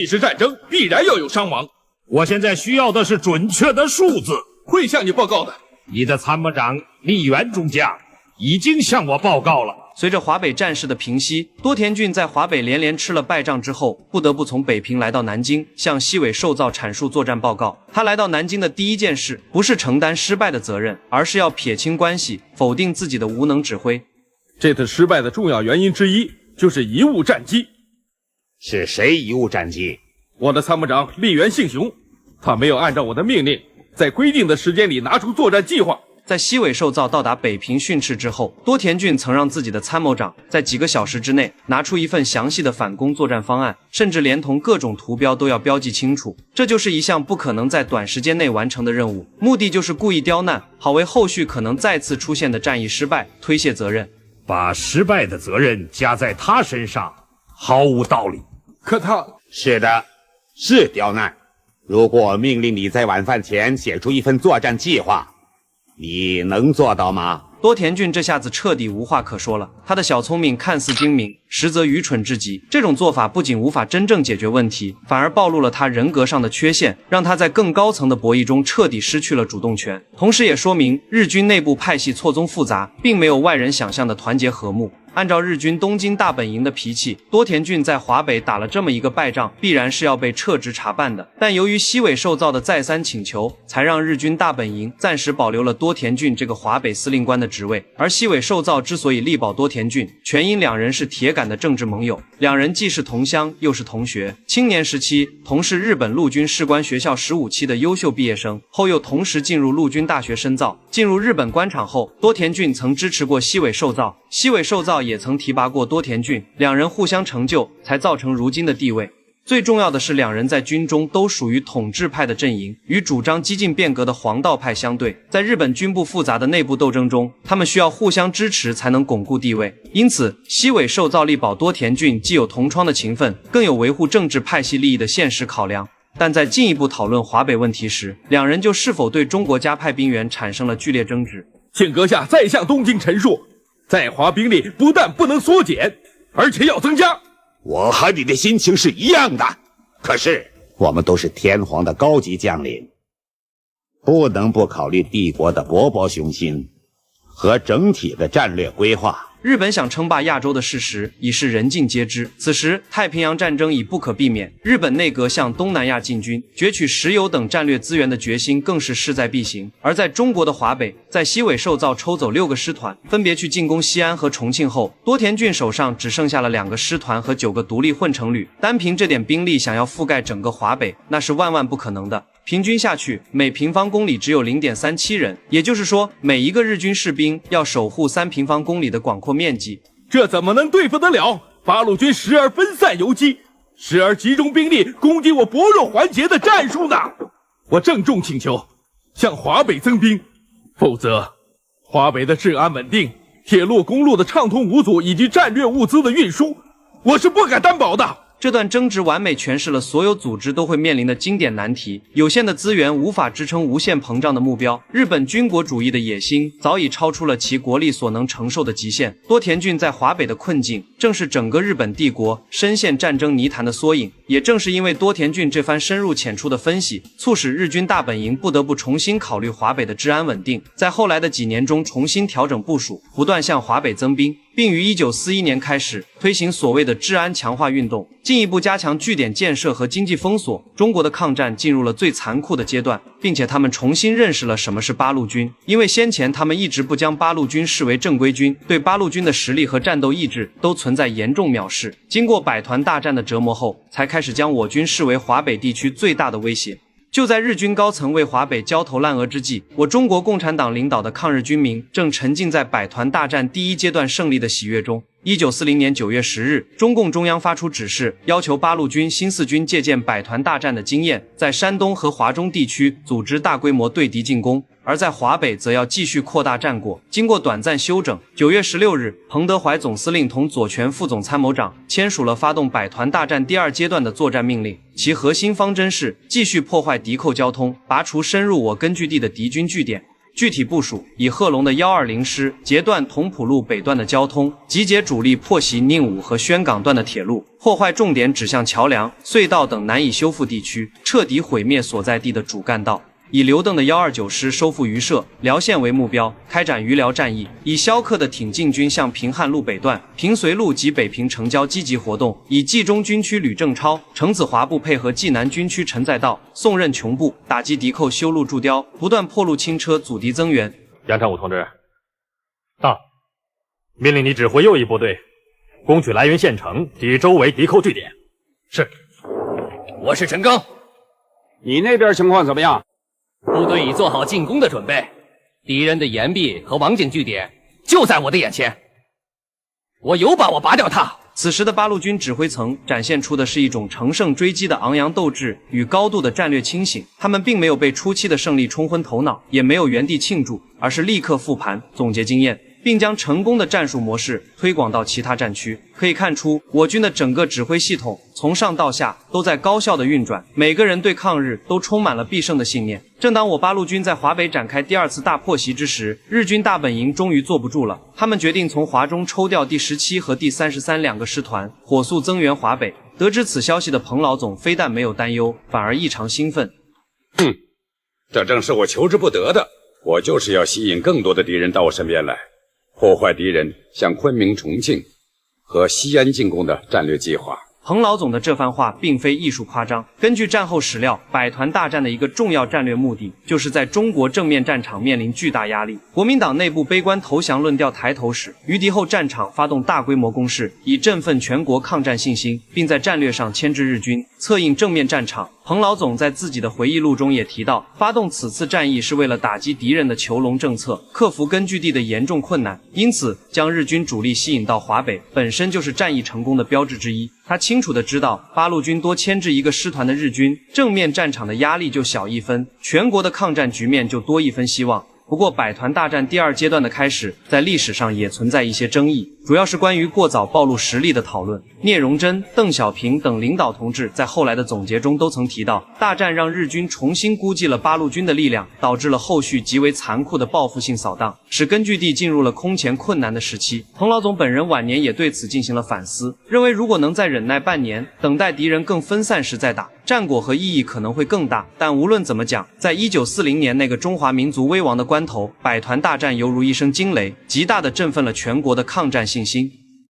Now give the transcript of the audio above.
一时战争必然要有伤亡。我现在需要的是准确的数字。会向你报告的。你的参谋长栗原中将已经向我报告了。随着华北战事的平息，多田骏在华北连连吃了败仗之后，不得不从北平来到南京，向西尾寿造阐述作战报告。他来到南京的第一件事，不是承担失败的责任，而是要撇清关系，否定自己的无能指挥。这次失败的重要原因之一，就是贻误战机。是谁贻误战机？我的参谋长栗原幸雄，他没有按照我的命令，在规定的时间里拿出作战计划。在西尾寿造到达北平训斥之后，多田骏曾让自己的参谋长在几个小时之内拿出一份详细的反攻作战方案，甚至连同各种图标都要标记清楚。这就是一项不可能在短时间内完成的任务，目的就是故意刁难，好为后续可能再次出现的战役失败推卸责任。把失败的责任加在他身上，毫无道理。可他……是的，是刁难。如果我命令你在晚饭前写出一份作战计划，你能做到吗？多田骏这下子彻底无话可说了，他的小聪明看似精明，实则愚蠢至极。这种做法不仅无法真正解决问题，反而暴露了他人格上的缺陷，让他在更高层的博弈中彻底失去了主动权。同时也说明日军内部派系错综复杂，并没有外人想象的团结和睦。按照日军东京大本营的脾气，多田骏在华北打了这么一个败仗，必然是要被撤职查办的。但由于西尾寿造的再三请求，才让日军大本营暂时保留了多田骏这个华北司令官的职位。而西尾寿造之所以力保多田骏，全因两人是铁杆的政治盟友。两人既是同乡，又是同学，青年时期同是日本陆军士官学校15期的优秀毕业生，后又同时进入陆军大学深造。进入日本官场后，多田骏曾支持过西尾寿造，西尾寿造也曾提拔过多田骏，两人互相成就，才造成如今的地位。最重要的是，两人在军中都属于统治派的阵营，与主张激进变革的黄道派相对。在日本军部复杂的内部斗争中，他们需要互相支持才能巩固地位。因此，西尾寿造力保多田骏既有同窗的情分，更有维护政治派系利益的现实考量。但在进一步讨论华北问题时，两人就是否对中国加派兵员产生了剧烈争执。请阁下再向东京陈述，在华兵力不但不能缩减，而且要增加。我和你的心情是一样的，可是我们都是天皇的高级将领，不能不考虑帝国的勃勃雄心和整体的战略规划。日本想称霸亚洲的事实已是人尽皆知，此时太平洋战争已不可避免，日本内阁向东南亚进军，攫取石油等战略资源的决心更是势在必行。而在中国的华北，在西尾寿造抽走6个师团，分别去进攻西安和重庆后，多田骏手上只剩下了2个师团和9个独立混成旅，单凭这点兵力想要覆盖整个华北，那是万万不可能的。平均下去，每平方公里只有 0.37 人，也就是说，每一个日军士兵要守护3平方公里的广阔面积。这怎么能对付得了八路军时而分散游击，时而集中兵力攻击我薄弱环节的战术呢？我郑重请求向华北增兵，否则华北的治安稳定、铁路公路的畅通无阻以及战略物资的运输，我是不敢担保的。这段争执完美诠释了所有组织都会面临的经典难题：有限的资源无法支撑无限膨胀的目标。日本军国主义的野心早已超出了其国力所能承受的极限。多田骏在华北的困境，正是整个日本帝国深陷战争泥潭的缩影。也正是因为多田骏这番深入浅出的分析，促使日军大本营不得不重新考虑华北的治安稳定，在后来的几年中重新调整部署，不断向华北增兵，并于1941年开始推行所谓的治安强化运动，进一步加强据点建设和经济封锁。中国的抗战进入了最残酷的阶段，并且他们重新认识了什么是八路军，因为先前他们一直不将八路军视为正规军，对八路军的实力和战斗意志都存在严重藐视。经过百团大战的折磨后，才开始将我军视为华北地区最大的威胁。就在日军高层为华北焦头烂额之际，我中国共产党领导的抗日军民正沉浸在百团大战第一阶段胜利的喜悦中。1940年9月10日，中共中央发出指示，要求八路军新四军借鉴百团大战的经验，在山东和华中地区组织大规模对敌进攻，而在华北则要继续扩大战果。经过短暂休整，9月16日，彭德怀总司令同左权副总参谋长签署了发动百团大战第2阶段的作战命令，其核心方针是继续破坏敌寇交通，拔除深入我根据地的敌军据点。具体部署：以贺龙的120师截断同蒲路北段的交通，集结主力破袭宁武和宣港段的铁路，破坏重点指向桥梁、隧道等难以修复地区，彻底毁灭所在地的主干道。以刘邓的129师收复榆社、辽县为目标，开展余辽战役；以萧克的挺进军向平汉路北段、平绥路及北平城郊积极活动；以冀中军区吕正超、程子华部配合冀南军区陈载道、宋任穷部，打击敌寇修路筑碉，不断破路轻车，阻敌增援。杨长武同志，到，命令你指挥右翼部队攻取涞源县城及周围敌寇据点。是，我是陈刚。你那边情况怎么样？部队已做好进攻的准备，敌人的岩壁和网警据点就在我的眼前，我有把握拔掉它。此时的八路军指挥层展现出的是一种乘胜追击的昂扬斗志与高度的战略清醒，他们并没有被初期的胜利冲昏头脑，也没有原地庆祝，而是立刻复盘总结经验，并将成功的战术模式推广到其他战区。可以看出，我军的整个指挥系统从上到下都在高效的运转，每个人对抗日都充满了必胜的信念。正当我八路军在华北展开第二次大破袭之时，日军大本营终于坐不住了，他们决定从华中抽调第17和第33两个师团，火速增援华北。得知此消息的彭老总非但没有担忧，反而异常兴奋。这正是我求之不得的，我就是要吸引更多的敌人到我身边来，破坏敌人向昆明、重庆和西安进攻的战略计划。彭老总的这番话并非艺术夸张。根据战后史料，百团大战的一个重要战略目的，就是在中国正面战场面临巨大压力，国民党内部悲观投降论调抬头时，于敌后战场发动大规模攻势，以振奋全国抗战信心，并在战略上牵制日军，策应正面战场。彭老总在自己的回忆录中也提到，发动此次战役是为了打击敌人的囚笼政策，克服根据地的严重困难，因此将日军主力吸引到华北，本身就是战役成功的标志之一。他清楚地知道，八路军多牵制一个师团的日军，正面战场的压力就小一分，全国的抗战局面就多一分希望。不过百团大战第二阶段的开始，在历史上也存在一些争议，主要是关于过早暴露实力的讨论。聂荣臻、邓小平等领导同志在后来的总结中都曾提到，大战让日军重新估计了八路军的力量，导致了后续极为残酷的报复性扫荡，使根据地进入了空前困难的时期。彭老总本人晚年也对此进行了反思，认为如果能再忍耐半年，等待敌人更分散时再打，战果和意义可能会更大。但无论怎么讲，在1940年那个中华民族危亡的关头，百团大战犹如一声惊雷，极大地振奋了全国的抗战信心。